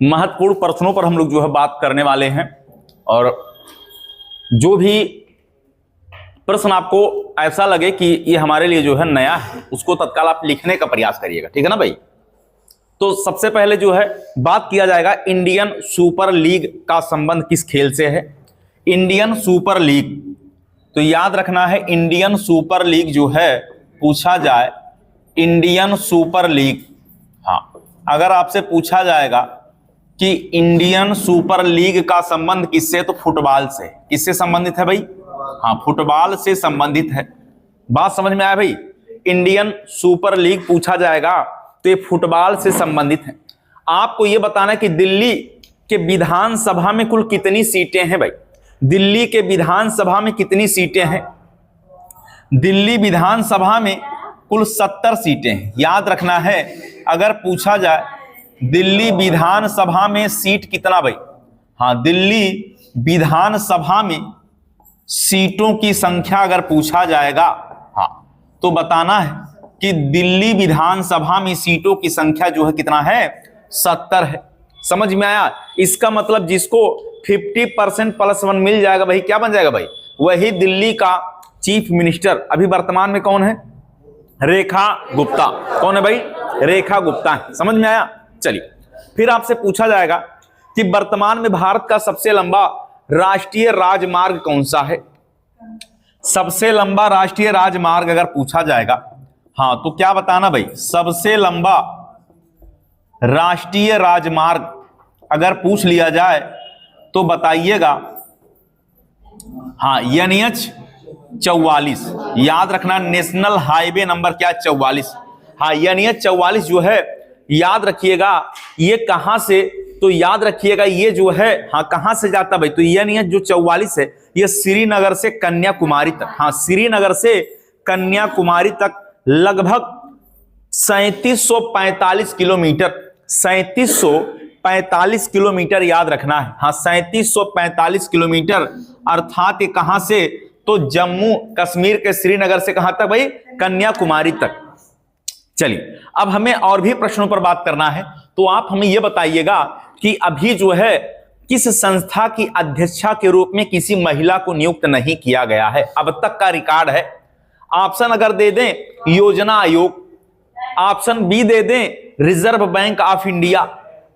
महत्वपूर्ण प्रश्नों पर हम लोग जो है बात करने वाले हैं, और जो भी प्रश्न आपको ऐसा लगे कि ये हमारे लिए जो है नया है, उसको तत्काल आप लिखने का प्रयास करिएगा, ठीक है ना भाई। तो सबसे पहले जो है बात किया जाएगा इंडियन सुपर लीग का संबंध किस खेल से है। इंडियन सुपर लीग, तो याद रखना है इंडियन सुपर लीग जो है पूछा जाए, इंडियन सुपर लीग, हाँ अगर आपसे पूछा जाएगा कि इंडियन सुपर लीग का संबंध किससे, तो फुटबॉल से। किससे संबंधित है भाई? हाँ फुटबॉल से संबंधित है। बात समझ में आया भाई? इंडियन सुपर लीग पूछा जाएगा तो ये फुटबॉल से संबंधित है। आपको ये बताना है कि दिल्ली के विधानसभा में कुल कितनी सीटें हैं भाई? दिल्ली के विधानसभा में कितनी सीटें हैं? दिल्ली विधानसभा में कुल 70 सीटें हैं। याद रखना है, अगर पूछा जाए दिल्ली विधानसभा में सीट कितना भाई? हाँ दिल्ली विधानसभा में सीटों की संख्या अगर पूछा जाएगा, हाँ तो बताना है कि दिल्ली विधानसभा में सीटों की संख्या जो है कितना है? 70 है। समझ में आया? इसका मतलब जिसको 50% +1 मिल जाएगा भाई, क्या बन जाएगा भाई? वही दिल्ली का चीफ मिनिस्टर। अभी वर्तमान में कौन है? रेखा गुप्ता। कौन है भाई? रेखा गुप्ता है। समझ में आया? चलिए फिर आपसे पूछा जाएगा कि वर्तमान में भारत का सबसे लंबा राष्ट्रीय राजमार्ग कौन सा है। सबसे लंबा राष्ट्रीय राजमार्ग अगर पूछा जाएगा, हाँ तो क्या बताना भाई? सबसे लंबा राष्ट्रीय राजमार्ग अगर पूछ लिया जाए तो बताइएगा, हाँ NH 44। याद रखना नेशनल हाईवे नंबर क्या? 44। हाँ NH 44 जो है याद रखिएगा ये कहां से, तो याद रखिएगा ये जो है हाँ कहां से जाता भाई? तो NH जो 44 है ये श्रीनगर से कन्याकुमारी तक, हाँ श्रीनगर से कन्याकुमारी तक लगभग 3745 किलोमीटर, 3745 किलोमीटर याद रखना है। हाँ 3745 किलोमीटर, अर्थात ये कहां से? तो जम्मू कश्मीर के श्रीनगर से कहां तक भाई? कन्याकुमारी तक। चलिए अब हमें और भी प्रश्नों पर बात करना है, तो आप हमें यह बताइएगा कि अभी जो है किस संस्था की अध्यक्षा के रूप में किसी महिला को नियुक्त नहीं किया गया है, अब तक का रिकॉर्ड है। ऑप्शन अगर दे दें योजना आयोग, ऑप्शन बी दे दें reserve bank of India,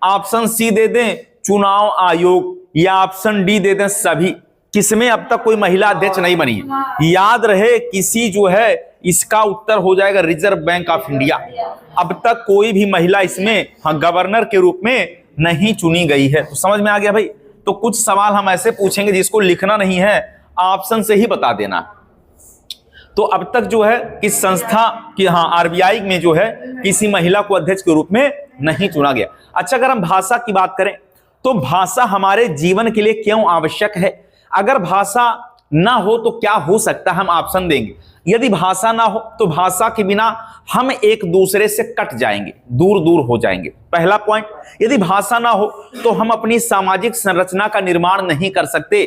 option C दे दें चुनाव आयोग, या ऑप्शन डी दे दें सभी। किसमें अब तक कोई महिला अध्यक्ष नहीं बनी है? याद रहे किसी जो है इसका उत्तर हो जाएगा रिजर्व बैंक ऑफ इंडिया। अब तक कोई भी महिला इसमें हाँ गवर्नर के रूप में नहीं चुनी गई है। तो समझ में आ गया भाई? तो कुछ सवाल हम ऐसे पूछेंगे जिसको लिखना नहीं है, ऑप्शन से ही बता देना। तो अब तक जो है किस संस्था की, हाँ RBI में जो है किसी महिला को अध्यक्ष के रूप में नहीं चुना गया। अच्छा अगर हम भाषा की बात करें तो भाषा हमारे जीवन के लिए क्यों आवश्यक है? अगर भाषा ना हो तो क्या हो सकता है? हम ऑप्शन देंगे। यदि भाषा ना हो तो भाषा के बिना हम एक दूसरे से कट जाएंगे, दूर दूर हो जाएंगे, पहला पॉइंट। यदि भाषा ना हो तो हम अपनी सामाजिक संरचना का निर्माण नहीं कर सकते।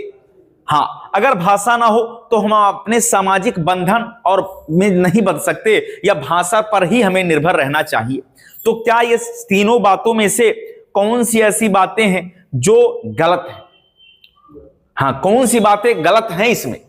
हाँ अगर भाषा ना हो तो हम अपने सामाजिक बंधन और में नहीं बन सकते, या भाषा पर ही हमें निर्भर रहना चाहिए। तो क्या ये तीनों बातों में से कौन सी ऐसी बातें हैं जो गलत है? हाँ कौन सी बातें गलत हैं इसमें?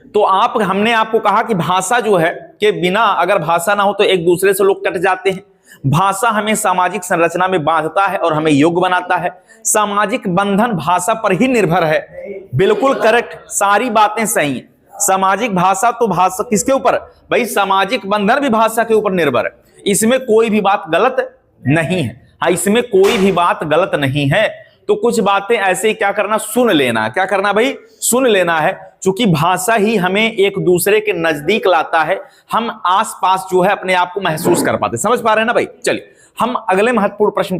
तो हमने आपको कहा कि भाषा जो है के बिना अगर भाषा ना हो तो एक दूसरे से लोग कट जाते हैं। भाषा हमें सामाजिक संरचना में बांधता है और हमें योग्य बनाता है। सामाजिक बंधन भाषा पर ही निर्भर है। बिल्कुल करेक्ट, सारी बातें सही हैं। सामाजिक भाषा तो भाषा किसके ऊपर भाई? सामाजिक बंधन भी भाषा के ऊपर निर्भर है। इसमें कोई भी बात गलत नहीं है। हाँ इसमें कोई भी बात गलत नहीं है। तो कुछ बातें ऐसे ही क्या करना? सुन लेना। क्या करना भाई? सुन लेना है। क्योंकि भाषा ही हमें एक दूसरे के नजदीक लाता है, हम आसपास जो है अपने आप को महसूस कर पाते। समझ पा रहे हैं ना भाई? चलिए हम अगले महत्वपूर्ण प्रश्न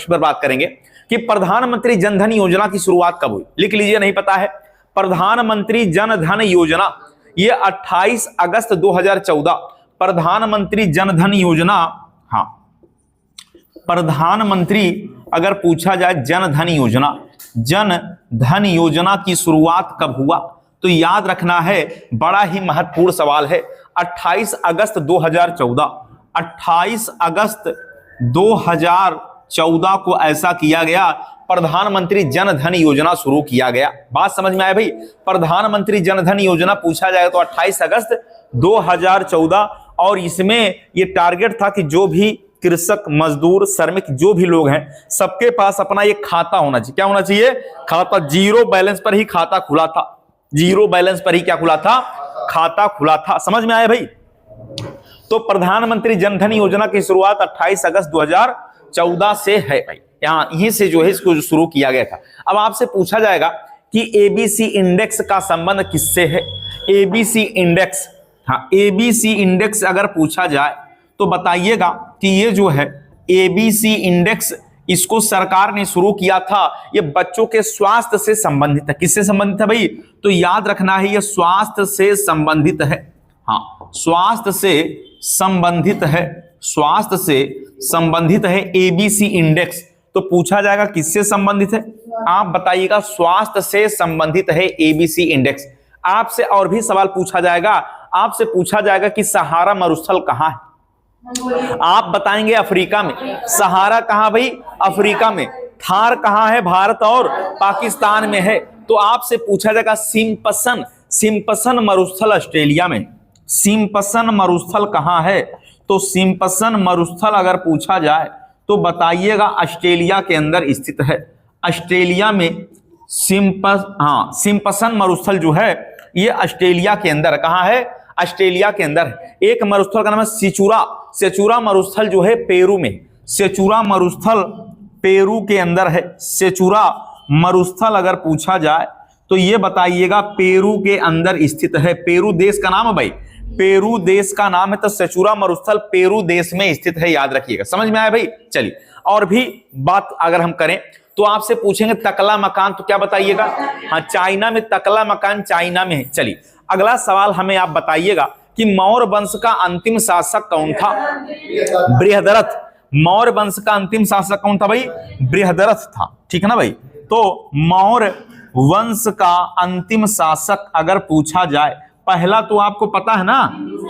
पर बात करेंगे कि प्रधानमंत्री जन धन योजना की शुरुआत कब हुई? लिख लीजिए, नहीं पता है। प्रधानमंत्री जन धन योजना ये 28 अगस्त 2014 प्रधानमंत्री जन धन योजना। हाँ प्रधानमंत्री अगर पूछा जाए जन धन योजना की शुरुआत कब हुआ, तो याद रखना है बड़ा ही महत्वपूर्ण सवाल है। 28 अगस्त 2014, 28 अगस्त 2014 को ऐसा किया गया, प्रधानमंत्री जन धन योजना शुरू किया गया। बात समझ में आया भाई? प्रधानमंत्री जन धन योजना पूछा जाए तो 28 अगस्त 2014, और इसमें ये टारगेट था कि जो भी कृषक, मजदूर, श्रमिक जो भी लोग हैं, सबके पास अपना ये खाता होना चाहिए। क्या होना चाहिए? खाता। जीरो बैलेंस पर ही खाता खुला था। जीरो बैलेंस पर ही क्या खुला था? खाता खुला था। समझ में आया भाई? तो प्रधानमंत्री जन धन योजना की शुरुआत 28 अगस्त 2014 से है भाई। यहीं से जो है इसको शुरू किया गया था। अब आपसे पूछा जाएगा कि एबीसी इंडेक्स का संबंध किससे है? एबीसी इंडेक्स, हाँ, एबीसी इंडेक्स अगर पूछा जाए तो बताइएगा कि ये जो है एबीसी इंडेक्स, इसको सरकार ने शुरू किया था। ये बच्चों के स्वास्थ्य से संबंधित है। किससे संबंधित है भाई? तो याद रखना है, ये स्वास्थ्य से संबंधित है। हाँ, स्वास्थ्य से संबंधित है, स्वास्थ्य से संबंधित है एबीसी इंडेक्स। तो पूछा जाएगा किससे संबंधित है? आप बताइएगा। स्वास्थ्य से संबंधित है एबीसी इंडेक्स। आपसे और भी सवाल पूछा जाएगा। आपसे पूछा जाएगा कि सहारा मरुस्थल कहां है? आप बताएंगे अफ्रीका में। सहारा कहां भाई? अफ्रीका में। थार कहां है? भारत और पाकिस्तान में है। तो आपसे पूछा जाएगा सिम्पसन, सिम्पसन मरुस्थल ऑस्ट्रेलिया में। सिम्पसन मरुस्थल कहां है? तो सिम्पसन मरुस्थल अगर पूछा जाए तो बताइएगा ऑस्ट्रेलिया के अंदर स्थित है। ऑस्ट्रेलिया में सिम्पसन मरुस्थल जो है ये ऑस्ट्रेलिया के अंदर, कहां है? ऑस्ट्रेलिया के अंदर है। एक मरुस्थल का नाम है सेचुरा। सेचुरा मरुस्थल जो है पेरू में। सेचुरा मरुस्थल पेरू के अंदर है। सेचुरा मरुस्थल अगर पूछा जाए तो ये बताइएगा पेरू के अंदर स्थित है। पेरू देश का नाम है भाई, पेरू देश का नाम है। तो सेचुरा मरुस्थल पेरू देश में स्थित है, याद रखिएगा। समझ में आया भाई? चलिए, और भी बात अगर हम करें तो आपसे पूछेंगे तकला मकान, तो क्या बताइएगा? हाँ, चाइना में तकला मकान चाइना में है। चलिए, अगला सवाल हमें आप बताइएगा कि मौर्य वंश का अंतिम शासक कौन था? बृहदरथ। मौर्य वंश का अंतिम शासक कौन था भाई? बृहदरथ था। ठीक है ना भाई? तो मौर्य वंश का अंतिम शासक अगर पूछा जाए, पहला तो आपको पता है ना,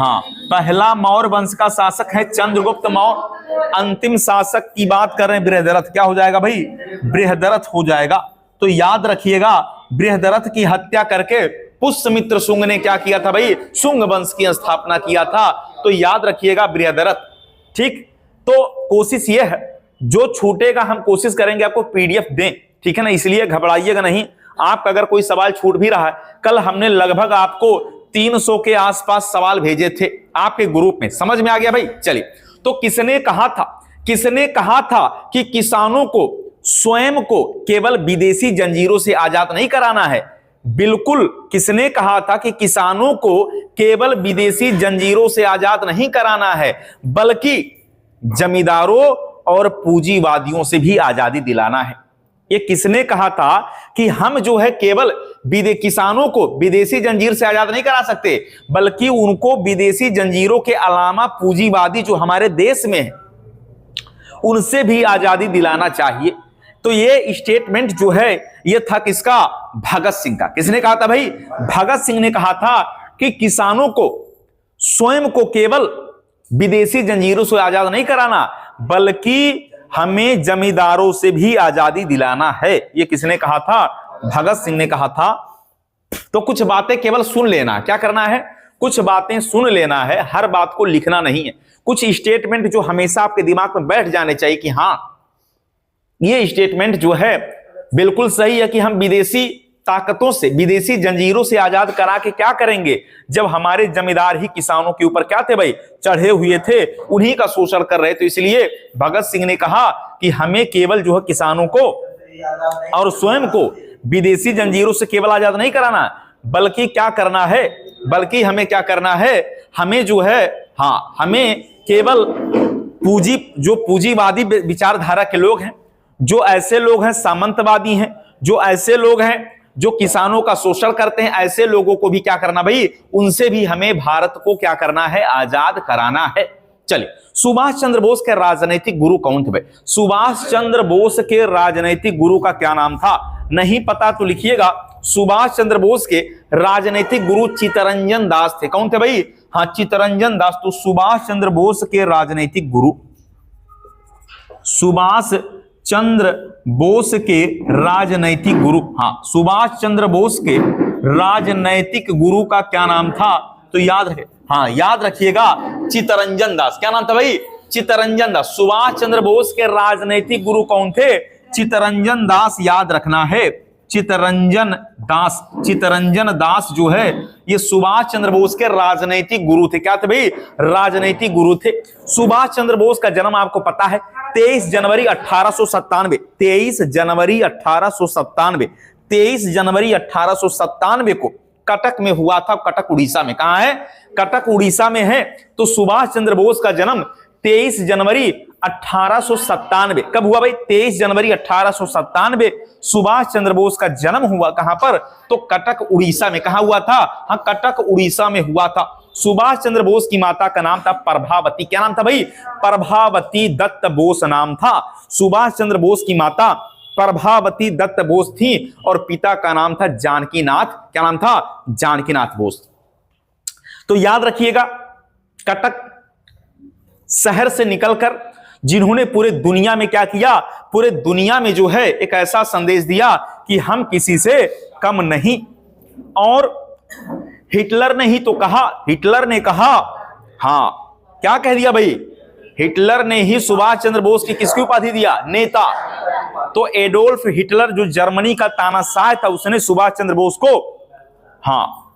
हाँ, पहला मौर्य वंश का शासक है चंद्रगुप्त मौर्य। अंतिम शासक की बात कर रहे हैं बृहदरथ। क्या हो जाएगा भाई? बृहदरथ हो जाएगा। तो याद रखिएगा, बृहदरथ की हत्या करके पुष्यमित्र शुंग ने क्या किया था भाई? शुंग वंश की स्थापना किया था। तो याद रखिएगा बृहदरथ। ठीक, तो कोशिश ये है, जो छूटेगा हम कोशिश करेंगे आपको पीडीएफ दें। ठीक है ना? इसलिए घबराइएगा नहीं। आपका अगर कोई सवाल छूट भी रहा है, कल हमने लगभग आपको 300 के आसपास सवाल भेजे थे आपके ग्रुप में। समझ में आ गया भाई? चलिए, तो किसने कहा था, किसने कहा था कि किसानों को स्वयं को केवल विदेशी जंजीरों से आजाद नहीं कराना है? बिल्कुल, किसने कहा था कि किसानों को केवल विदेशी जंजीरों से आजाद नहीं कराना है, बल्कि जमींदारों और पूंजीवादियों से भी आजादी दिलाना है? ये किसने कहा था कि हम जो है केवल किसानों को विदेशी जंजीर से आजाद नहीं करा सकते, बल्कि उनको विदेशी जंजीरों के अलावा पूंजीवादी जो हमारे देश में है उनसे भी आजादी दिलाना चाहिए। तो ये स्टेटमेंट जो है ये था किसका? भगत सिंह का। किसने कहा था भाई? भगत सिंह ने कहा था कि किसानों को स्वयं को केवल विदेशी जंजीरों से आजाद नहीं कराना, बल्कि हमें जमींदारों से भी आजादी दिलाना है। ये किसने कहा था? भगत सिंह ने कहा था। तो कुछ बातें केवल सुन लेना, क्या करना है? कुछ बातें सुन लेना है, हर बात को लिखना नहीं है। कुछ स्टेटमेंट जो हमेशा आपके दिमाग में बैठ जाने चाहिए कि हां, ये स्टेटमेंट जो है बिल्कुल सही है कि हम विदेशी ताकतों से, विदेशी जंजीरों से आजाद करा के क्या करेंगे, जब हमारे जमींदार ही किसानों के ऊपर क्या थे भाई? चढ़े हुए थे, उन्हीं का शोषण कर रहे थे। इसलिए भगत सिंह ने कहा कि हमें केवल जो है किसानों को और स्वयं को विदेशी जंजीरों से केवल आजाद नहीं कराना, बल्कि क्या करना है? बल्कि हमें क्या करना है? हमें जो है, हाँ, हमें केवल जो पूंजीवादी विचारधारा के लोग हैं, जो ऐसे लोग हैं सामंतवादी हैं, जो ऐसे लोग हैं जो किसानों का शोषण करते हैं, ऐसे लोगों को भी क्या करना भाई? उनसे भी हमें भारत को क्या करना है? आजाद कराना है। चलिए, सुभाष चंद्र बोस के राजनीतिक गुरु कौन थे भाई? सुभाष चंद्र बोस के राजनीतिक गुरु का क्या नाम था? नहीं पता तो लिखिएगा। सुभाष चंद्र बोस के राजनीतिक गुरु चित्तरंजन दास थे। कौन थे भाई? हाँ, चित्तरंजन दास। तो सुभाष चंद्र बोस के राजनीतिक गुरु, सुभाष चंद्र बोस के राजनैतिक गुरु, हाँ, सुभाष चंद्र बोस के राजनैतिक गुरु का क्या नाम था? तो याद रखे, हाँ याद रखिएगा, चित्तरंजन दास। क्या नाम था भाई? चित्तरंजन दास। सुभाष चंद्र बोस के राजनैतिक गुरु कौन थे? चित्तरंजन दास, याद रखना है, चित्तरंजन दास। चित्तरंजन दास जो है ये सुभाष चंद्र बोस के राजनैतिक गुरु थे। क्या थे भाई? राजनैतिक गुरु थे। सुभाष चंद्र बोस का जन्म आपको पता है 23 जनवरी 1897। 23 जनवरी 1897, 23 जनवरी 1897 को कटक में हुआ था। कटक उड़ीसा में। कहां है? कटक उड़ीसा में है। तो सुभाष चंद्र बोस का जन्म 23 जनवरी 1897 कब हुआ भाई? 23 जनवरी 1897 सुभाष चंद्र बोस का जन्म हुआ। कहां पर? तो कटक उड़ीसा में। कहां हुआ था? हाँ, कटक उड़ीसा में हुआ था। सुभाष चंद्र बोस की माता का नाम था प्रभावती। क्या नाम था भाई? प्रभावती दत्त बोस नाम था। सुभाष चंद्र बोस की माता प्रभावती दत्त बोस थी और पिता का नाम था जानकीनाथ। क्या नाम था? जानकीनाथ बोस। तो याद रखिएगा, कटक शहर से निकलकर जिन्होंने पूरे दुनिया में क्या किया? पूरे दुनिया में जो है एक ऐसा संदेश दिया कि हम किसी से कम नहीं। और हिटलर ने ही तो कहा, हिटलर ने कहा, हाँ क्या कह दिया भाई? हिटलर ने ही सुभाष चंद्र बोस की किसकी उपाधि दिया? नेता। तो एडोल्फ हिटलर जो जर्मनी का तानाशाह था, उसने सुभाष चंद्र बोस को हाँ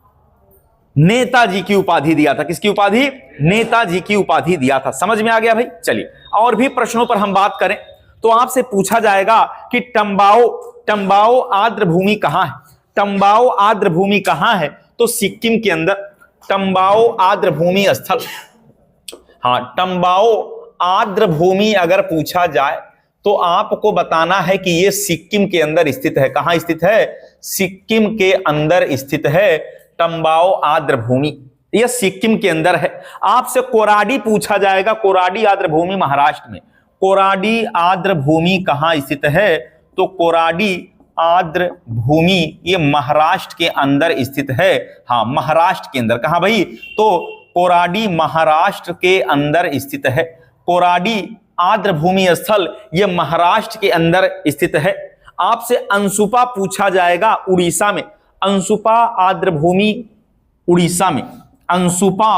नेताजी की उपाधि दिया था। किसकी उपाधि? नेताजी की उपाधि दिया था। समझ में आ गया भाई? चलिए और भी प्रश्नों पर हम बात करें तो आपसे पूछा जाएगा कि टंबाओ आर्द्र भूमि कहां है? टंबाओ आर्द्र भूमि कहां है? तो सिक्किम के अंदर टंबाओ आर्द्र भूमि स्थल। हाँ, टंबाओ आर्द्र भूमि अगर पूछा जाए तो आपको बताना है कि यह सिक्किम के अंदर स्थित है। कहां स्थित है? सिक्किम के अंदर स्थित है टंबाओ आर्द्र भूमि। यह सिक्किम के अंदर है। आपसे कोराडी पूछा जाएगा। कोराडी आर्द्र भूमि महाराष्ट्र में। कोराडी आर्द्र भूमि कहां स्थित है? तो कोराडी आर्द्र भूमि ये महाराष्ट्र के अंदर स्थित है। हाँ, महाराष्ट्र के अंदर। कहां भाई? तो कोराडी महाराष्ट्र के अंदर स्थित है। कोराडी आर्द्र भूमि स्थल ये महाराष्ट्र के अंदर स्थित है। आपसे अंशुपा पूछा जाएगा उड़ीसा में। अंशुपा आर्द्र भूमि उड़ीसा में। अंशुपा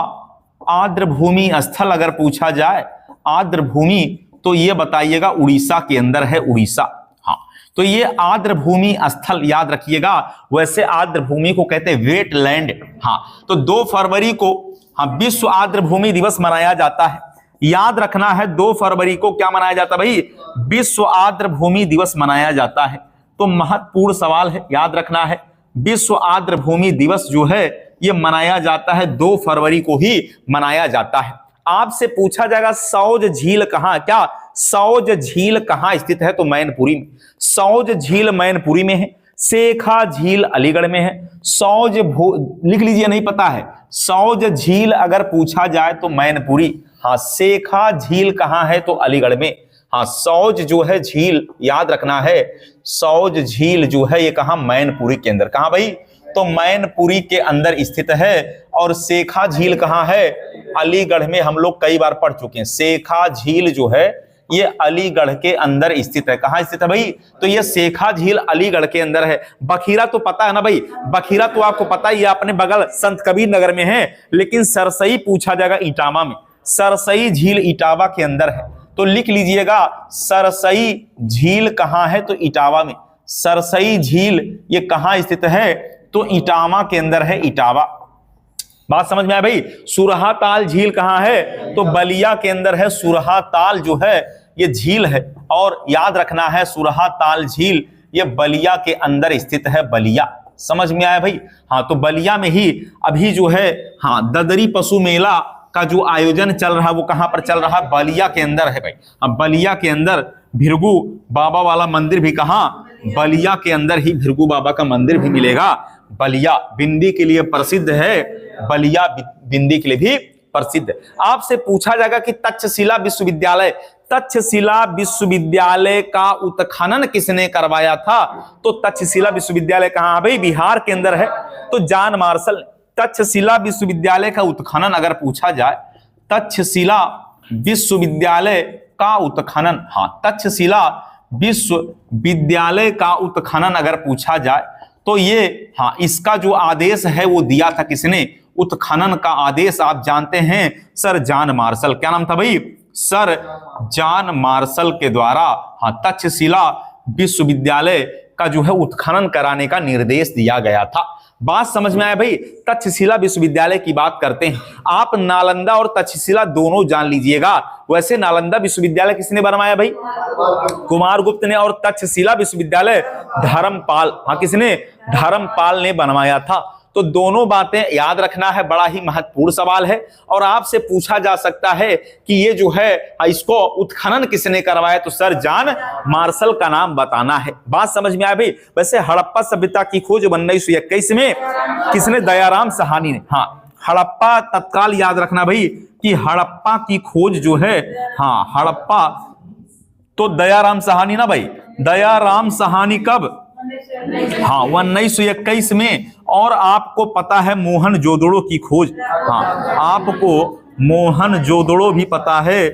आर्द्र भूमि स्थल अगर पूछा जाए आर्द्र भूमि, तो ये बताइएगा उड़ीसा के अंदर है। उड़ीसा। हाँ, तो ये आर्द्र भूमि स्थल याद रखिएगा। वैसे आर्द्र भूमि को कहते हैं वेटलैंड। हाँ, तो 2 फरवरी को हाँ विश्व आर्द्र भूमि दिवस मनाया जाता है। याद रखना है 2 फरवरी को क्या मनाया जाता है भाई? विश्व आर्द्र भूमि दिवस मनाया जाता है। तो महत्वपूर्ण सवाल है, याद रखना है विश्व आर्द्र भूमि दिवस जो है यह मनाया जाता है 2 फरवरी को ही मनाया जाता है। आपसे पूछा जाएगा सौज झील कहां? क्या सौज झील कहां स्थित है? तो मैनपुरी में। सौज झील मैनपुरी में है। शेखा झील अलीगढ़ में है। लिख लीजिए, नहीं पता है। सौज झील अगर पूछा जाए तो मैनपुरी। हाँ, शेखा झील कहां है? तो अलीगढ़ में। हाँ, सौज जो है झील याद रखना है, सौज झील जो है ये कहां? मैनपुरी के अंदर। कहां भाई? तो मैनपुरी के अंदर स्थित है। और शेखा झील कहां है? अलीगढ़ में। हम लोग कई बार पढ़ चुके हैं। शेखा झील जो है ये अलीगढ़ के अंदर स्थित है। कहां स्थित है भाई? तो ये शेखा झील अलीगढ़ के अंदर है। बखीरा तो पता है ना भाई? बखीरा तो आपको पता ही है, अपने बगल संत कबीर नगर में है। लेकिन सरसई पूछा जाएगा इटावा में। सरसई झील इटावा के अंदर है। तो लिख लीजिएगा सरसई झील कहां है? तो इटावा में। सरसई झील ये कहां स्थित है? तो इटावा के अंदर है। इटावा। बात समझ में आया भाई? सुरहाताल झील कहां है? तो बलिया के अंदर है। सुरहाताल जो है ये झील है। और याद रखना है सुरहाताल झील ये बलिया के अंदर स्थित है। बलिया। समझ में आया भाई? हाँ, तो बलिया में ही अभी जो है हाँ ददरी पशु मेला का जो आयोजन चल रहा है वो कहां पर चल रहा है? बलिया के अंदर है भाई। अब बलिया के अंदर भिरगू बाबा वाला मंदिर भी कहां? बलिया के अंदर ही भिरगू बाबा का मंदिर भी मिलेगा। बलिया बिंदी के लिए प्रसिद्ध है। बलिया बिंदी के लिए भी प्रसिद्ध। आपसे पूछा जाएगा कि तक्षशिला विश्वविद्यालय, तक्षशिला विश्वविद्यालय का उत्खनन किसने करवाया था? तो तक्षशिला विश्वविद्यालय कहां? भाई बिहार के अंदर है। तो जॉन मार्शल। तक्षशिला विश्वविद्यालय का उत्खनन अगर पूछा जाए, तक्षशिला विश्वविद्यालय का उत्खनन, हाँ तक्षशिला विश्वविद्यालय का उत्खनन अगर पूछा जाए तो ये हाँ इसका जो आदेश है वो दिया था किसने? उत्खनन का आदेश आप जानते हैं सर जॉन मार्शल। क्या नाम था भाई? सर जॉन मार्शल के द्वारा हाँ तक्षशिला विश्वविद्यालय का जो है उत्खनन कराने का निर्देश दिया गया था। बात समझ में आया भाई? तक्षशिला विश्वविद्यालय की बात करते हैं। आप नालंदा और तक्षशिला दोनों जान लीजिएगा। वैसे नालंदा विश्वविद्यालय किसने बनवाया भाई? कुमारगुप्त ने। और तक्षशिला विश्वविद्यालय धर्मपाल, हाँ किसने? धर्मपाल ने बनवाया था। तो दोनों बातें याद रखना है, बड़ा ही महत्वपूर्ण सवाल है। और आपसे पूछा जा सकता है कि ये जो है इसको उत्खनन किसने करवाया? तो सर जॉन मार्शल का नाम बताना है। बात समझ में आया भाई? वैसे हड़प्पा सभ्यता की खोज 1921 में किसने? दयाराम साहनी ने। हाँ हड़प्पा तत्काल याद रखना भाई कि हड़प्पा की खोज जो है हाँ हड़प्पा तो दयाराम साहनी ना भाई। दयाराम साहनी कब? हाँ 1921 में। और आपको पता है मोहनजोदड़ो की खोज, हाँ आपको मोहनजोदड़ो भी पता है।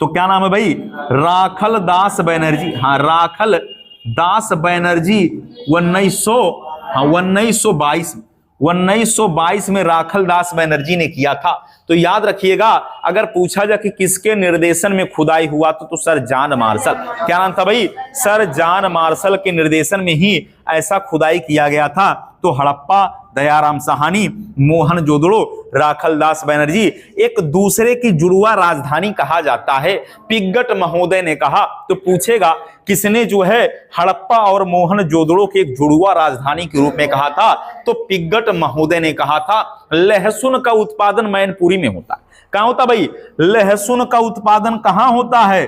तो क्या नाम है भाई? राखल दास बनर्जी। हाँ राखल दास बनर्जी 1922 में राखल दास बनर्जी ने किया था। तो याद रखिएगा अगर पूछा जाए कि किसके निर्देशन में खुदाई हुआ तो सर जॉन मार्शल। क्या नाम था भाई? सर जॉन मार्शल के निर्देशन में ही ऐसा खुदाई किया गया था। तो हड़प्पा, दयाराम साहनी, मोहनजोदड़ो, राखल दास बनर्जी एक दूसरे की जुड़वा राजधानी कहा जाता है। पिग्गट महोदय ने कहा। तो पूछेगा किसने जो है हड़प्पा और मोहनजोदड़ो के एक जुड़वा राजधानी के रूप में कहा था? तो पिग्गट महोदय ने कहा था। लहसुन का उत्पादन मैनपुरी में होता है। कहां होता भाई? लहसुन का उत्पादन कहां होता है?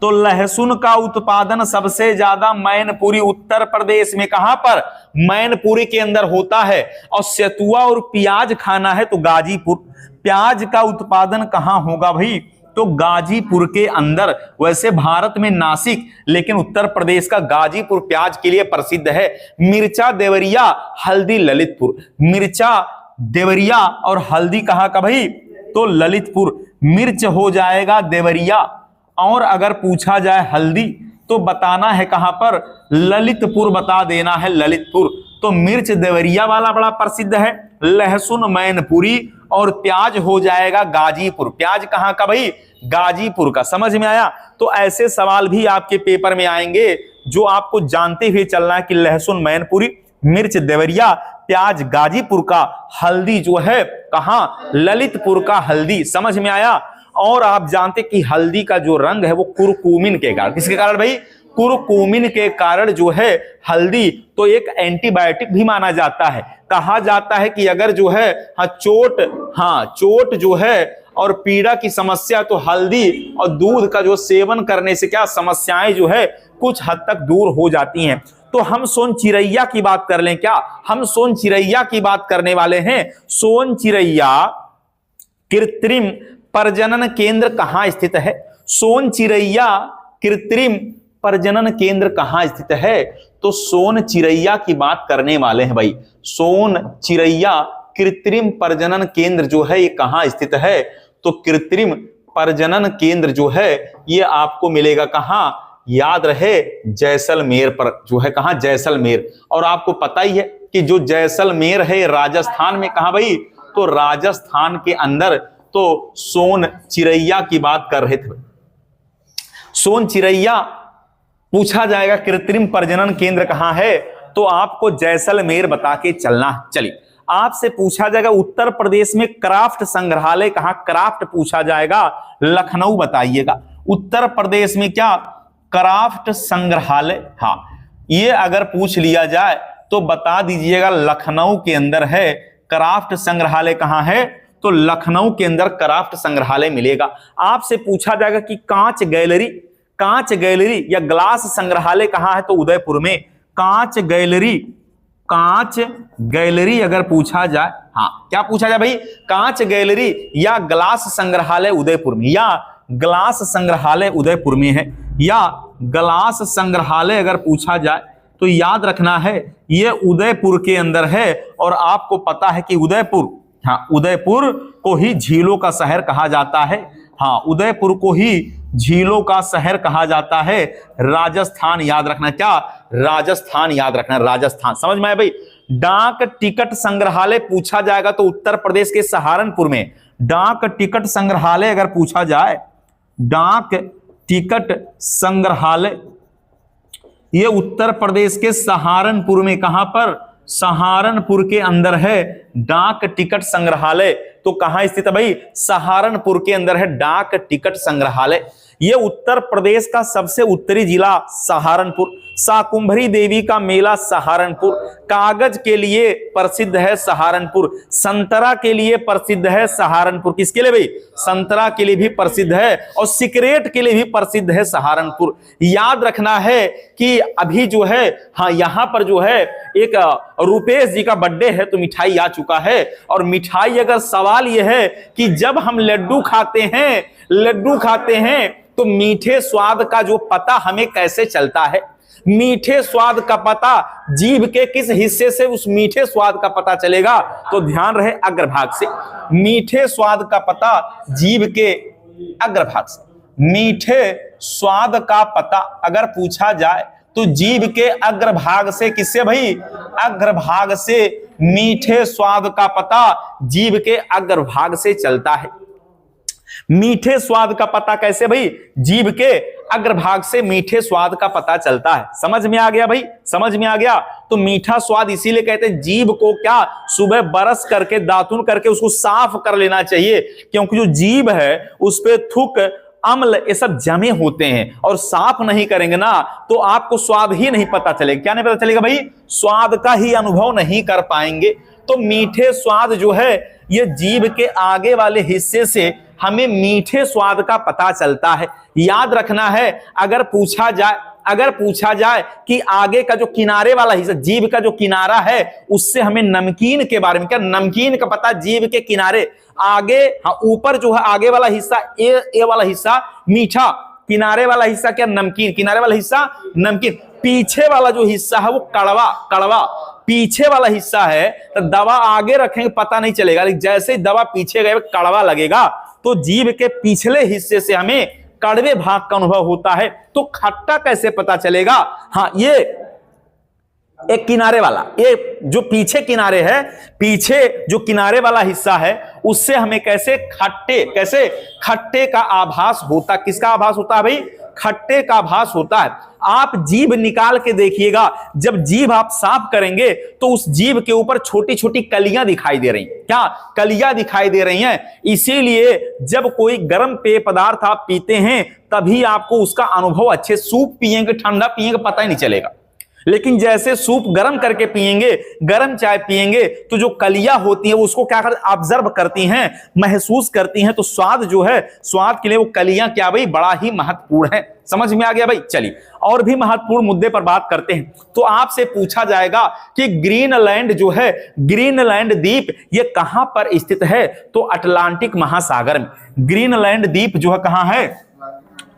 तो लहसुन का उत्पादन सबसे ज्यादा मैनपुरी उत्तर प्रदेश में। कहां पर? मैनपुरी के अंदर होता है। और सेतुआ और प्याज खाना है तो गाजीपुर। प्याज का उत्पादन कहां होगा भाई? तो गाजीपुर के अंदर। वैसे भारत में नासिक, लेकिन उत्तर प्रदेश का गाजीपुर प्याज के लिए प्रसिद्ध है। मिर्चा, देवरिया, हल्दी, ललितपुर। मिर्चा, देवरिया और हल्दी कहां का भाई? तो ललितपुर। मिर्च हो जाएगा देवरिया। और अगर पूछा जाए हल्दी तो बताना है कहां पर? ललितपुर बता देना है, ललितपुर। तो मिर्च देवरिया वाला बड़ा प्रसिद्ध है, लहसुन मैनपुरी और प्याज हो जाएगा गाजीपुर। प्याज कहां का भाई? गाजीपुर का। समझ में आया? तो ऐसे सवाल भी आपके पेपर में आएंगे जो आपको जानते हुए चलना है कि लहसुन मैनपुरी, मिर्च देवरिया, प्याज गाजीपुर का, हल्दी जो है कहां? ललितपुर का हल्दी। समझ में आया? और आप जानते कि हल्दी का जो रंग है वो कुरकुमिन के कारण। किसके कारण भाई? कुरकुमिन के कारण जो है हल्दी तो एक एंटीबायोटिक भी माना जाता है। कहा जाता है कि अगर जो है चोट जो है और पीड़ा की समस्या तो हल्दी और दूध का जो सेवन करने से क्या समस्याएं जो है कुछ हद तक दूर हो जाती हैं। तो हम सोन चिरैया की बात कर लें क्या? हम सोन चिरैया की बात करने वाले हैं। सोन चिरैया कृत्रिम प्रजनन केंद्र कहां स्थित है? सोन चिरैया कृत्रिम प्रजनन केंद्र कहां स्थित है? तो सोन चिरैया की बात करने वाले हैं भाई। सोन चिरैया कृत्रिम प्रजनन केंद्र जो है ये कहां स्थित है? तो कृत्रिम प्रजनन केंद्र जो है ये आपको मिलेगा कहां? याद रहे जैसलमेर पर जो है। कहां? जैसलमेर। और आपको पता ही है कि जो जैसलमेर है राजस्थान में। कहां भाई? तो राजस्थान के अंदर। तो सोन चिरैया की बात कर रहे थे। सोन चिरैया पूछा जाएगा कृत्रिम प्रजनन केंद्र कहां है? तो आपको जैसलमेर बता के चलना। चलिए आपसे पूछा जाएगा उत्तर प्रदेश में क्राफ्ट संग्रहालय कहां? क्राफ्ट पूछा जाएगा, लखनऊ बताइएगा। उत्तर प्रदेश में क्या क्राफ्ट संग्रहालय? हाँ ये अगर पूछ लिया जाए तो बता दीजिएगा लखनऊ के अंदर है। क्राफ्ट संग्रहालय कहां है? तो लखनऊ के अंदर क्राफ्ट संग्रहालय मिलेगा। आपसे पूछा जाएगा कि कांच गैलरी या ग्लास संग्रहालय कहां है? तो उदयपुर में। कांच गैलरी अगर पूछा जाए, हाँ क्या पूछा जाए भाई? कांच गैलरी या ग्लास संग्रहालय उदयपुर में, या ग्लास संग्रहालय उदयपुर में है, या ग्लास संग्रहालय अगर पूछा जाए तो याद रखना है ये उदयपुर के अंदर है। और आपको पता है कि उदयपुर को ही झीलों का शहर कहा जाता है। हाँ, उदयपुर को ही झीलों का शहर कहा जाता है। राजस्थान याद रखना, क्या? राजस्थान याद रखना, राजस्थान। समझ में आया भाई? डाक टिकट संग्रहालय पूछा जाएगा तो उत्तर प्रदेश के सहारनपुर में डाक टिकट संग्रहालय अगर पूछा जाए, डाक टिकट संग्रहालय ये उत्तर प्रदेश के सहारनपुर में, कहां पर? सहारनपुर के अंदर है डाक टिकट संग्रहालय। तो कहां स्थित है भाई? सहारनपुर के अंदर है डाक टिकट संग्रहालय। यह उत्तर प्रदेश का सबसे उत्तरी जिला सहारनपुर। शाकुंभरी देवी का मेला सहारनपुर। कागज के लिए प्रसिद्ध है सहारनपुर। संतरा के लिए प्रसिद्ध है सहारनपुर। किसके लिए भाई? संतरा के लिए भी प्रसिद्ध है और सिगरेट के लिए भी प्रसिद्ध है सहारनपुर। याद रखना है कि अभी जो है, हाँ, यहां पर जो है एक रुपेश जी का बर्थडे है तो मिठाई आ चुका है। और मिठाई, अगर सवाल यह है कि जब हम लड्डू खाते हैं तो मीठे स्वाद का जो पता हमें कैसे चलता है? मीठे स्वाद का पता जीभ के किस हिस्से से उस मीठे स्वाद का पता चलेगा? तो ध्यान रहे, अग्रभाग से। मीठे स्वाद का पता जीभ के अग्रभाग से। मीठे स्वाद का पता अगर पूछा जाए तो जीभ के अग्रभाग से। किससे भाई? अग्रभाग से। मीठे स्वाद का पता जीभ के अग्रभाग से चलता है। मीठे स्वाद का पता कैसे भाई? जीभ के अग्रभाग से मीठे स्वाद का पता चलता है। समझ में आ गया भाई? समझ में आ गया? तो मीठा स्वाद इसीलिए कहते हैं जीभ को क्या, सुबह ब्रश करके, दातुन करके उसको साफ कर लेना चाहिए, क्योंकि जो जीभ है उस पे थूक, अम्ल, ये सब जमे होते हैं और साफ नहीं करेंगे ना तो आपको स्वाद ही नहीं पता चलेगा। क्या नहीं पता चलेगा भाई? स्वाद का ही अनुभव नहीं कर पाएंगे। तो मीठे स्वाद जो है ये जीभ के आगे वाले हिस्से से हमें मीठे स्वाद का पता चलता है। याद रखना है, अगर पूछा जाए कि आगे का जो किनारे वाला हिस्सा, जीभ का जो किनारा है, उससे हमें नमकीन के बारे में, क्या नमकीन का पता? जीभ के किनारे आगे, हाँ, ऊपर जो है आगे वाला हिस्सा, ए वाला हिस्सा मीठा, किनारे वाला हिस्सा क्या? नमकीन। किनारे वाला हिस्सा नमकीन। पीछे वाला जो हिस्सा है वो कड़वा। पीछे वाला हिस्सा है तो दवा आगे रखेंगे पता नहीं चलेगा, लेकिन जैसे ही दवा पीछे गए कड़वा लगेगा। तो जीभ के पिछले हिस्से से हमें कड़वे भाग का अनुभव होता है। तो खट्टा कैसे पता चलेगा? हाँ, ये एक किनारे वाला, ये जो पीछे किनारे है, पीछे जो किनारे वाला हिस्सा है उससे हमें कैसे खट्टे का आभास होता। किसका आभास होता है भाई? खट्टे का आभास होता है। आप जीभ निकाल के देखिएगा, जब जीभ आप साफ करेंगे तो उस जीभ के ऊपर छोटी छोटी कलियां दिखाई दे रही हैं। क्या? कलियां दिखाई दे रही हैं। इसीलिए जब कोई गर्म पेय पदार्थ आप पीते हैं तभी आपको उसका अनुभव अच्छे, सूप पिएंगे, ठंडा पिएंगे, पता ही नहीं चलेगा। लेकिन जैसे सूप गर्म करके पिएंगे, गर्म चाय पिएंगे, तो जो कलियां होती हैं वो उसको क्या करती? ऑब्जर्व करती हैं, महसूस करती हैं। तो स्वाद जो है, स्वाद के लिए वो कलियां क्या भाई? बड़ा ही महत्वपूर्ण है। समझ में आ गया भाई? चलिए और भी महत्वपूर्ण मुद्दे पर बात करते हैं। तो आपसे पूछा जाएगा कि ग्रीनलैंड जो है, ग्रीनलैंड द्वीप ये कहां पर स्थित है? तो अटलांटिक महासागर में। ग्रीनलैंड द्वीप जो है कहां है?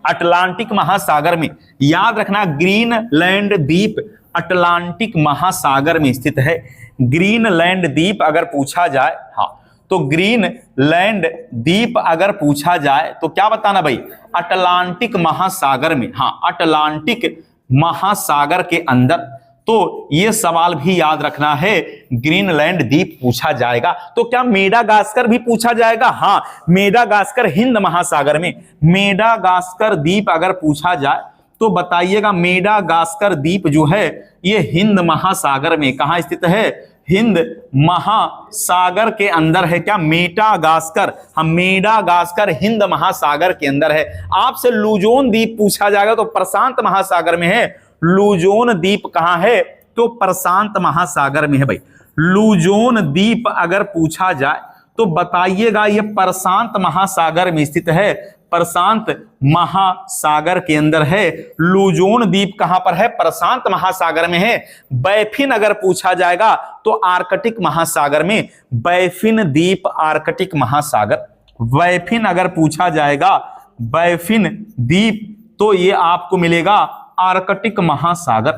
अटलांटिक महासागर में। याद रखना, ग्रीनलैंड द्वीप अटलांटिक महासागर में स्थित है। ग्रीनलैंड द्वीप अगर पूछा जाए, हाँ, तो ग्रीनलैंड द्वीप अगर पूछा जाए तो क्या बताना भाई? अटलांटिक महासागर में। हाँ, अटलांटिक महासागर के अंदर। तो ये सवाल भी याद रखना है, ग्रीनलैंड द्वीप पूछा जाएगा। तो क्या मेडागास्कर भी पूछा जाएगा? हाँ, मेडागास्कर हिंद महासागर में। मेडागास्कर द्वीप अगर पूछा जाए तो बताइएगा, मेडागास्कर द्वीप जो है ये हिंद महासागर में कहां स्थित है? हिंद महासागर के अंदर है। क्या? मेडागास्कर, हम मेडागास्कर हिंद महासागर के अंदर है। आपसे लुजोन द्वीप पूछा जाएगा तो प्रशांत महासागर में है। लुजोन द्वीप कहां है? तो प्रशांत महासागर में है भाई। लुजोन द्वीप अगर पूछा जाए तो बताइएगा ये प्रशांत महासागर में स्थित है। प्रशांत महासागर के अंदर है। लुजोन द्वीप कहां पर है? प्रशांत महासागर में है। बैफिन अगर पूछा जाएगा तो आर्कटिक महासागर में। बैफिन द्वीप आर्कटिक महासागर। बैफिन अगर पूछा जाएगा, बैफिन द्वीप, तो ये आपको मिलेगा आर्कटिक महासागर।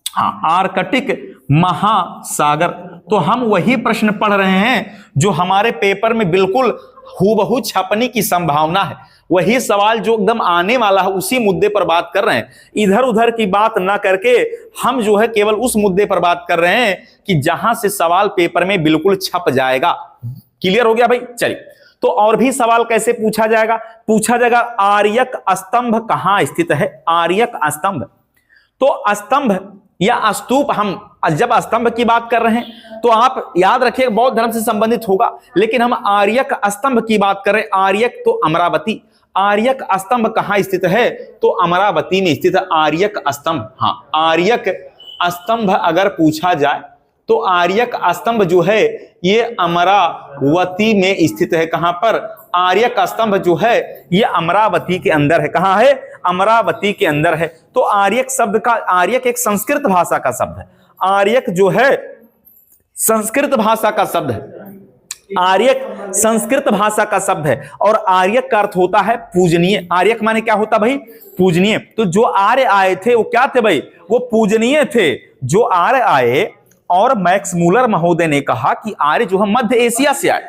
हाँ, आर्कटिक महासागर। तो हम वही प्रश्न पढ़ रहे हैं जो हमारे पेपर में बिल्कुल हूबहू छपने की संभावना है, वही सवाल जो एकदम आने वाला है उसी मुद्दे पर बात कर रहे हैं। इधर उधर की बात ना करके हम जो है केवल उस मुद्दे पर बात कर रहे हैं कि जहां से सवाल पेपर में बिल्कुल छप जाएगा। क्लियर हो गया भाई? चलिए, तो और भी सवाल कैसे पूछा जाएगा? पूछा जाएगा आर्यक स्तंभ कहां स्थित है? आर्यक स्तंभ, तो स्तंभ या स्तूप, हम जब स्तंभ की बात कर रहे हैं तो आप याद रखिए बौद्ध धर्म से संबंधित होगा, लेकिन हम आर्यक स्तंभ की बात कर रहे हैं। आर्यक तो अमरावती, आर्यक स्तंभ कहां स्थित है? तो अमरावती में स्थित है आर्यक स्तंभ। हाँ, आर्यक स्तंभ अगर पूछा जाए तो आर्यक स्तंभ जो है ये अमरावती में स्थित है। कहां पर? आर्यक स्तंभ जो है ये अमरावती के अंदर है। कहां है? अमरावती के अंदर है। तो आर्यक शब्द का, आर्यक एक संस्कृत भाषा का शब्द है। आर्यक जो है संस्कृत भाषा का शब्द है, आर्यक संस्कृत भाषा का शब्द है और आर्यक का अर्थ होता है पूजनीय। आर्यक माने क्या होता भाई? पूजनीय। तो जो आर्य आए थे वो क्या थे भाई? वो पूजनीय थे। जो आर्य आए, और मैक्स मूलर महोदय ने कहा कि आर्य जो है मध्य एशिया से आए।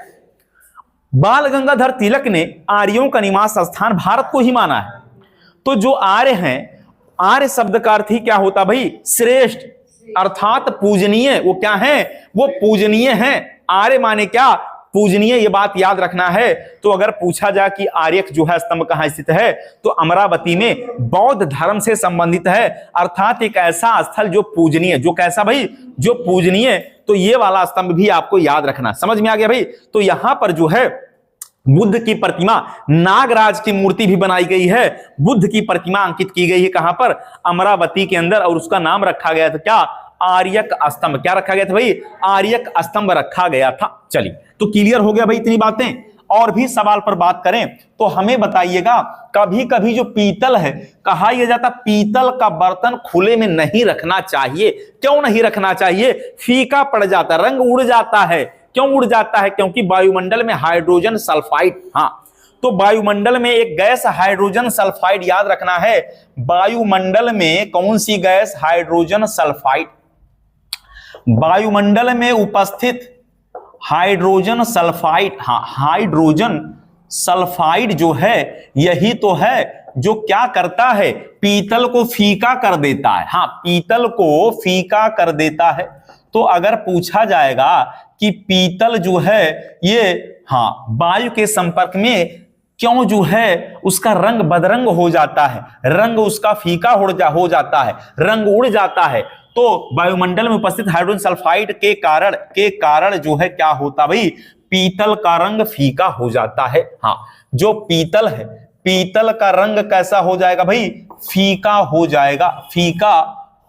बाल गंगाधर तिलक ने आर्यों का निवास स्थान भारत को ही माना है। तो जो आर्य हैं, आर्य शब्द का अर्थ ही क्या होता भाई? श्रेष्ठ, अर्थात पूजनीय। वो क्या है? वो पूजनीय हैं। आर्य माने क्या? पूजनीय। ये बात याद रखना है। तो अगर पूछा जाए कि आर्यक जो है स्तंभ कहां स्थित है, तो अमरावती में बौद्ध धर्म से संबंधित है, अर्थात एक ऐसा स्थल जो पूजनीय, जो कैसा भाई? जो पूजनीय। तो ये वाला स्तंभ भी आपको याद रखना। समझ में आ गया भाई? तो यहां पर जो है बुद्ध की प्रतिमा, नागराज की मूर्ति भी बनाई गई है, बुद्ध की प्रतिमा अंकित की गई है। कहां पर? अमरावती के अंदर। और उसका नाम रखा गया था क्या? आर्यक स्तंभ। क्या रखा गया था भाई? आर्यक स्तंभ रखा गया था। चलिए, तो क्लियर हो गया भाई इतनी बातें। और भी सवाल पर बात करें तो हमें बताइएगा, कभी कभी जो पीतल है, कहा यह जाता पीतल का बर्तन खुले में नहीं रखना चाहिए। क्यों नहीं रखना चाहिए? फीका पड़ जाता है, रंग उड़ जाता है। क्यों उड़ जाता है? क्योंकि वायुमंडल में हाइड्रोजन सल्फाइड, हाँ, तो वायुमंडल में एक गैस हाइड्रोजन सल्फाइड, याद रखना है, वायुमंडल में कौन सी गैस? Hydrogen sulphide. वायुमंडल में उपस्थित हाइड्रोजन सल्फाइड, हाँ, हाइड्रोजन सल्फाइड जो है यही तो है जो क्या करता है? पीतल को फीका कर देता है। हाँ, पीतल को फीका कर देता है। तो अगर पूछा जाएगा कि पीतल जो है ये, हाँ, वायु के संपर्क में क्यों जो है उसका रंग बदरंग हो जाता है, रंग उसका फीका हो जाता है, रंग उड़ जाता है, तो वायुमंडल में उपस्थित हाइड्रोजन सल्फाइड के कारण जो है क्या होता भाई? पीतल का रंग फीका हो जाता है। हाँ, जो पीतल है, पीतल का रंग कैसा हो जाएगा भाई? फीका हो जाएगा, फीका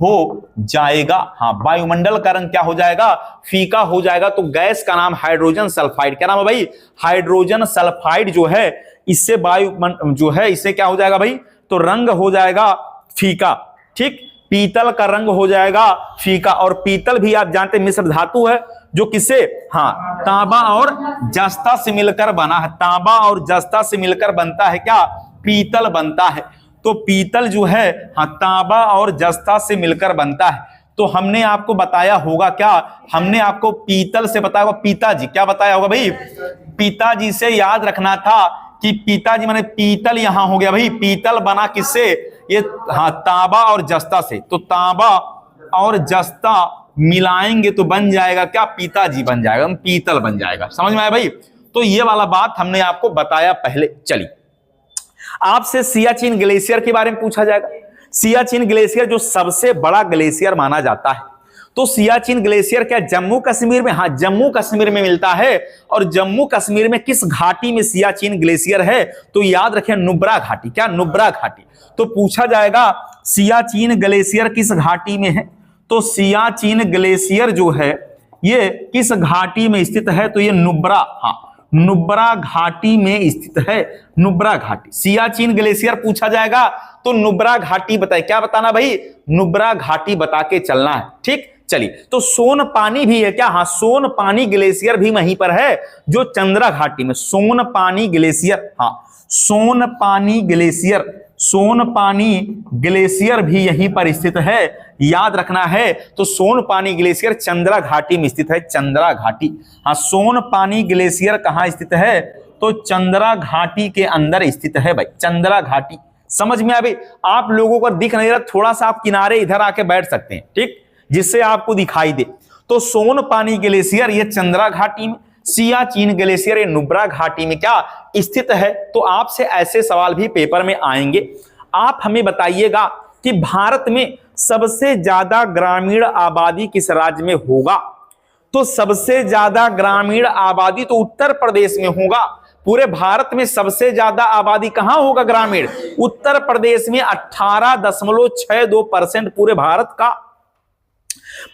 हो जाएगा। हाँ, वायुमंडल का रंग क्या हो जाएगा? फीका हो जाएगा। तो गैस का नाम हाइड्रोजन सल्फाइड। क्या नाम है भाई? हाइड्रोजन सल्फाइड जो है इससे वायु जो है इससे क्या हो जाएगा भाई? तो रंग हो जाएगा फीका। ठीक, पीतल का रंग हो जाएगा फीका। और पीतल भी आप जानते हैं मिश्र धातु है जो किससे? हाँ, तांबा और जस्ता से मिलकर बना है। तांबा और जस्ता से मिलकर बनता है क्या? पीतल बनता है। तो पीतल जो है, हाँ, तांबा और जस्ता से मिलकर बनता है। तो हमने आपको बताया होगा क्या? हमने आपको पीतल से बताया होगा पिताजी। क्या बताया होगा भाई? पिताजी से याद रखना था कि पिताजी माने पीतल, यहां हो गया भाई, पीतल बना किससे? ये, हाँ, तांबा और जस्ता से। तो तांबा और जस्ता मिलाएंगे तो बन जाएगा क्या? पिताजी बन जाएगा, पीतल बन जाएगा। समझ में आया भाई? तो ये वाला बात हमने आपको बताया पहले। चलिए, आपसे सियाचिन ग्लेशियर के बारे में पूछा जाएगा। सियाचिन ग्लेशियर जो सबसे बड़ा ग्लेशियर माना जाता है, तो सियाचिन ग्लेशियर क्या जम्मू कश्मीर में? हाँ, जम्मू कश्मीर में मिलता है। और जम्मू कश्मीर में किस घाटी में सियाचिन ग्लेशियर है? तो याद रखें, नुब्रा घाटी। क्या? नुब्रा घाटी। तो पूछा जाएगा सियाचिन ग्लेशियर किस घाटी में है? तो सियाचिन ग्लेशियर जो है ये किस घाटी में स्थित है? तो ये नुब्रा, हाँ, नुब्रा घाटी में स्थित है। नुब्रा घाटी। सियाचिन ग्लेशियर पूछा जाएगा तो नुब्रा घाटी बताए। क्या बताना भाई? नुब्रा घाटी बता के चलना है। ठीक, चलिए, तो सोन पानी भी है क्या? हाँ, सोन पानी ग्लेशियर भी वहीं पर है जो चंद्रा घाटी में। सोन पानी ग्लेशियर, हाँ, सोन पानी ग्लेशियर सोनपानी ग्लेशियर भी यहीं पर स्थित है, याद रखना है। तो सोनपानी ग्लेशियर चंद्रा घाटी में स्थित है, चंद्रा घाटी। हाँ, सोनपानी ग्लेशियर कहाँ स्थित है? तो चंद्रा घाटी के अंदर स्थित है भाई, चंद्रा घाटी। समझ में आ गई? आप लोगों को दिख नहीं रहा, थोड़ा सा आप किनारे इधर आके बैठ सकते हैं, ठीक, जिससे आपको दिखाई दे। तो सोनपानी ग्लेशियर ये चंद्रा घाटी में, सियाचिन ग्लेशियर ये नुब्रा घाटी में क्या स्थित है। तो आपसे ऐसे सवाल भी पेपर में आएंगे। आप हमें बताइएगा कि भारत में सबसे ज्यादा ग्रामीण आबादी किस राज्य में होगा? तो सबसे ज्यादा ग्रामीण आबादी तो उत्तर प्रदेश में होगा। पूरे भारत में सबसे ज्यादा आबादी कहां होगा ग्रामीण? उत्तर प्रदेश में 18.62%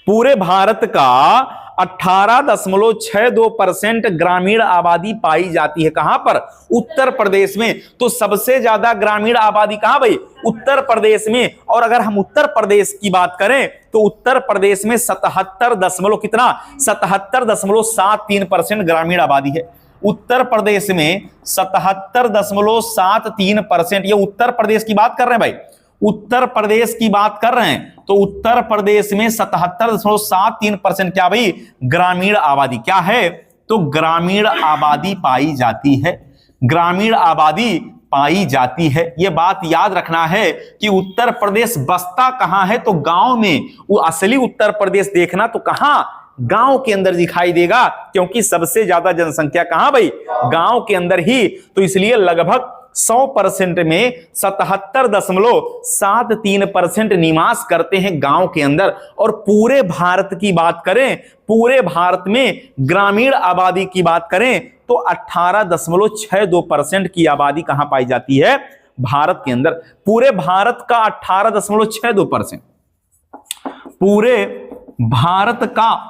पूरे भारत का 18.62% ग्रामीण आबादी पाई जाती है। कहां पर? उत्तर प्रदेश में। तो सबसे ज्यादा ग्रामीण आबादी कहां भाई? उत्तर प्रदेश में। और अगर हम उत्तर प्रदेश की बात करें तो उत्तर प्रदेश में 77.73% ग्रामीण आबादी है। उत्तर प्रदेश में 77.73%, ये उत्तर प्रदेश की बात कर रहे हैं भाई, उत्तर प्रदेश की बात कर रहे हैं। तो उत्तर प्रदेश में 77.73% क्या भाई? ग्रामीण आबादी क्या है? तो ग्रामीण आबादी पाई जाती है, ग्रामीण आबादी पाई जाती है। यह बात याद रखना है कि उत्तर प्रदेश बसता कहां है? तो गांव में। वो असली उत्तर प्रदेश देखना तो कहां? गांव के अंदर दिखाई देगा, क्योंकि सबसे ज्यादा जनसंख्या कहां भाई? गांव के अंदर ही। तो इसलिए लगभग 100% में 77.73% निवास करते हैं गांव के अंदर। और पूरे भारत की बात करें, पूरे भारत में ग्रामीण आबादी की बात करें तो 18.62% की आबादी कहां पाई जाती है? भारत के अंदर। पूरे भारत का 18.62%, पूरे भारत का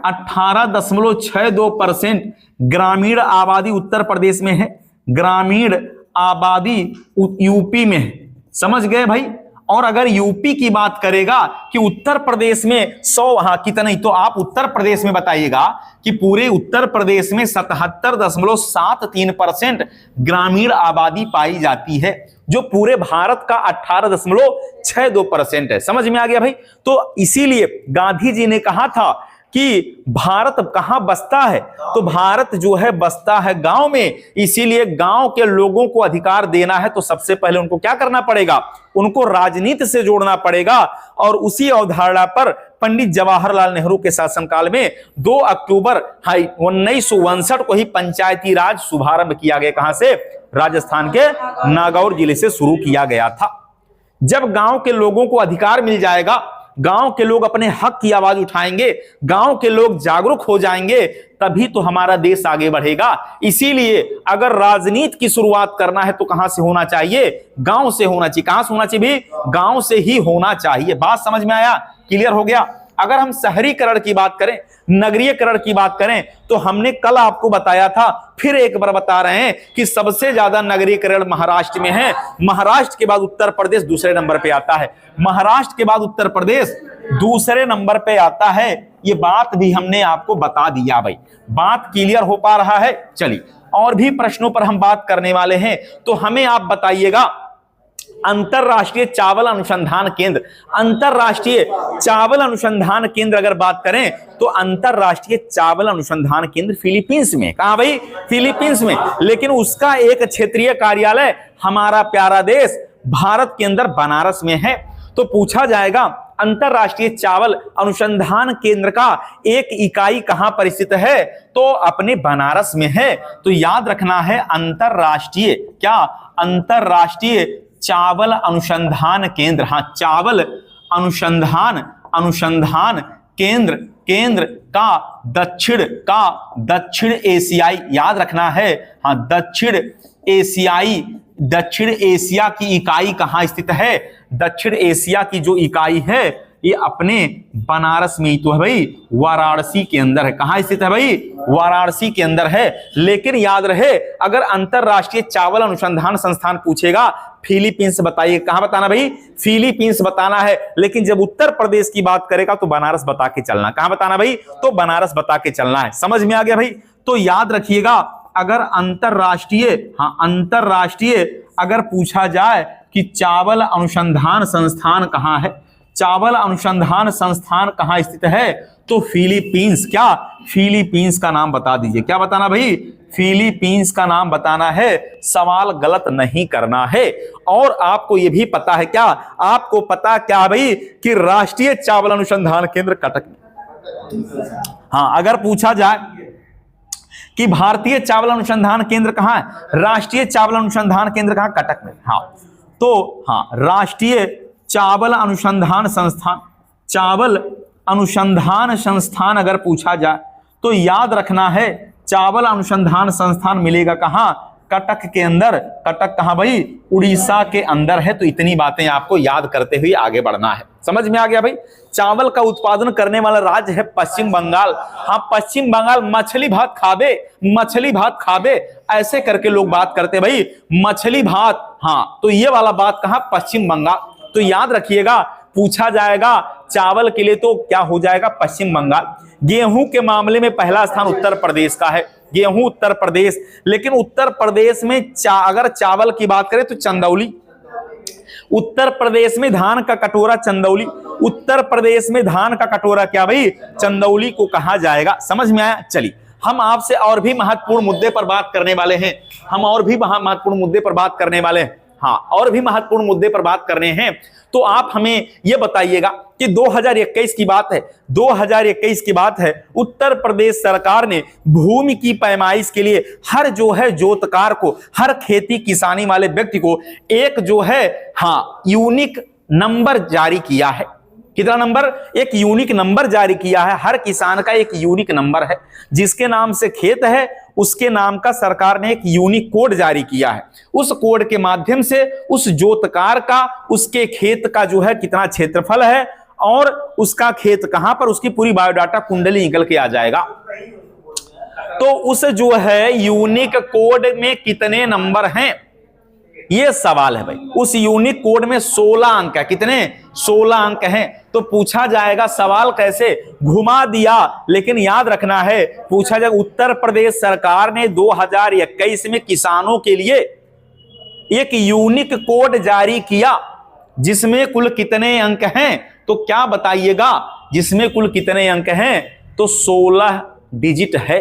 18.62% ग्रामीण आबादी उत्तर प्रदेश में है, ग्रामीण आबादी यूपी में है। समझ गए भाई? और अगर यूपी की बात करेगा कि उत्तर प्रदेश में 100, हाँ कितना, तो आप उत्तर प्रदेश में बताइएगा कि पूरे उत्तर प्रदेश में 77.73% ग्रामीण आबादी पाई जाती है, जो पूरे भारत का 18.62% है। समझ में आ गया भाई? तो इसीलिए गांधी जी ने कहा था कि भारत कहां बसता है? तो भारत जो है बसता है गांव में। इसीलिए गांव के लोगों को अधिकार देना है तो सबसे पहले उनको क्या करना पड़ेगा? उनको राजनीति से जोड़ना पड़ेगा। और उसी अवधारणा पर पंडित जवाहरलाल नेहरू के शासनकाल में 2 अक्टूबर 1959 को ही पंचायती राज शुभारंभ किया गया। कहां से? राजस्थान के नागौर जिले से शुरू किया गया था। जब गांव के लोगों को अधिकार मिल जाएगा, गांव के लोग अपने हक की आवाज उठाएंगे, गांव के लोग जागरूक हो जाएंगे, तभी तो हमारा देश आगे बढ़ेगा। इसीलिए अगर राजनीति की शुरुआत करना है तो कहां से होना चाहिए? गांव से होना चाहिए। कहां से होना चाहिए भी? गांव से ही होना चाहिए। बात समझ में आया? क्लियर हो गया? अगर हम शहरीकरण की बात करें, नगरीयकरण की बात करें, तो हमने कल आपको बताया था, फिर एक बार बता रहे हैं कि सबसे ज्यादा नगरीकरण महाराष्ट्र में है। महाराष्ट्र के बाद उत्तर प्रदेश दूसरे नंबर पे आता है। महाराष्ट्र के बाद उत्तर प्रदेश दूसरे नंबर पे आता है। ये बात भी हमने आपको बता दिया भाई। बात क्लियर हो पा रहा है? चलिए और भी प्रश्नों पर हम बात करने वाले हैं। तो हमें आप बताइएगा, अंतरराष्ट्रीय चावल अनुसंधान केंद्र, अंतरराष्ट्रीय चावल अनुसंधान केंद्र अगर बात करें तो अंतरराष्ट्रीय चावल अनुसंधान केंद्र फिलीपींस में। कहां भाई? फिलीपींस में। लेकिन उसका एक क्षेत्रीय कार्यालय हमारा प्यारा देश भारत के अंदर बनारस में है। तो पूछा जाएगा अंतरराष्ट्रीय चावल अनुसंधान केंद्र का एक इकाई कहां पर स्थित है? तो अपने बनारस में है। तो याद रखना है अंतरराष्ट्रीय क्या? अंतरराष्ट्रीय चावल अनुसंधान केंद्र। हाँ, चावल अनुसंधान केंद्र का दक्षिण एशियाई, याद रखना है। हाँ, दक्षिण एशिया की इकाई कहां स्थित है? दक्षिण एशिया की जो इकाई है ये अपने बनारस में ही तो है भाई, वाराणसी के अंदर है। कहां स्थित है भाई? वाराणसी के अंदर है। लेकिन याद रहे, अगर अंतरराष्ट्रीय चावल अनुसंधान संस्थान पूछेगा फिलीपींस बताइए। कहां बताना भाई? फिलीपींस बताना है। लेकिन जब उत्तर प्रदेश की बात करेगा तो बनारस बता के चलना। कहां बताना भाई? तो बनारस बता के चलना है। समझ में आ गया भाई? तो याद रखिएगा, अगर अंतरराष्ट्रीय अगर पूछा जाए कि चावल अनुसंधान संस्थान कहाँ है, चावल अनुसंधान संस्थान कहाँ स्थित है, तो फिलीपींस। क्या? फिलीपींस का नाम बता दीजिए। क्या बताना भाई? फिलीपींस का नाम बताना है। सवाल गलत नहीं करना है। और आपको यह भी पता है, क्या आपको पता क्या भाई, कि राष्ट्रीय चावल अनुसंधान केंद्र कटक में। हाँ, अगर पूछा जाए कि भारतीय चावल अनुसंधान केंद्र कहां है, राष्ट्रीय चावल अनुसंधान केंद्र कहां, कटक में। हाँ, तो हाँ, राष्ट्रीय चावल अनुसंधान संस्थान, चावल अनुसंधान संस्थान अगर पूछा जाए तो याद रखना है, चावल अनुसंधान संस्थान मिलेगा कहां, कटक के अंदर। कटक कहां भाई? उड़ीसा के अंदर है। तो इतनी बातें आपको याद करते हुए आगे बढ़ना है। समझ में आ गया भाई? चावल का उत्पादन करने वाला राज्य है पश्चिम बंगाल। हाँ, पश्चिम बंगाल। मछली भात खाबे, मछली भात खाबे, ऐसे करके लोग बात करते भाई, मछली भात। हाँ, तो ये वाला बात कहां, पश्चिम बंगाल। तो याद रखिएगा, पूछा जाएगा चावल के लिए तो क्या हो जाएगा, पश्चिम बंगाल। गेहूं के मामले में पहला स्थान उत्तर प्रदेश का है, गेहूं उत्तर प्रदेश। लेकिन उत्तर प्रदेश में अगर चावल की बात करें तो चंदौली। उत्तर प्रदेश में धान का कटोरा चंदौली। उत्तर प्रदेश में धान का कटोरा क्या भाई, चंदौली को कहा जाएगा। समझ में आया? चलिए, हम आपसे और भी महत्वपूर्ण मुद्दे पर बात करने वाले हैं। हम और भी महत्वपूर्ण मुद्दे पर बात करने वाले हैं। हाँ, और भी महत्वपूर्ण मुद्दे पर बात करने हैं। तो आप हमें यह बताइएगा कि 2021 की बात है, 2021 की बात है, उत्तर प्रदेश सरकार ने भूमि की पैमाइश के लिए हर जो है जोतकार को, हर खेती किसानी वाले व्यक्ति को एक जो है हाँ यूनिक नंबर जारी किया है। कितना नंबर? एक यूनिक नंबर जारी किया है। हर किसान का एक यूनिक नंबर है। जिसके नाम से खेत है उसके नाम का सरकार ने एक यूनिक कोड जारी किया है। उस कोड के माध्यम से उस जोतकार का, उसके खेत का जो है कितना क्षेत्रफल है और उसका खेत कहां पर, उसकी पूरी बायोडाटा कुंडली निकल के आ जाएगा। तो उस जो है यूनिक कोड में कितने नंबर हैं, ये सवाल है भाई। उस यूनिक कोड में 16 अंक है। कितने? 16 अंक हैं। तो पूछा जाएगा, सवाल कैसे घुमा दिया, लेकिन याद रखना है, पूछा जाएगा उत्तर प्रदेश सरकार ने 2021 में किसानों के लिए एक यूनिक कोड जारी किया जिसमें कुल कितने अंक हैं, तो क्या बताइएगा, जिसमें कुल कितने अंक हैं, तो 16 डिजिट है।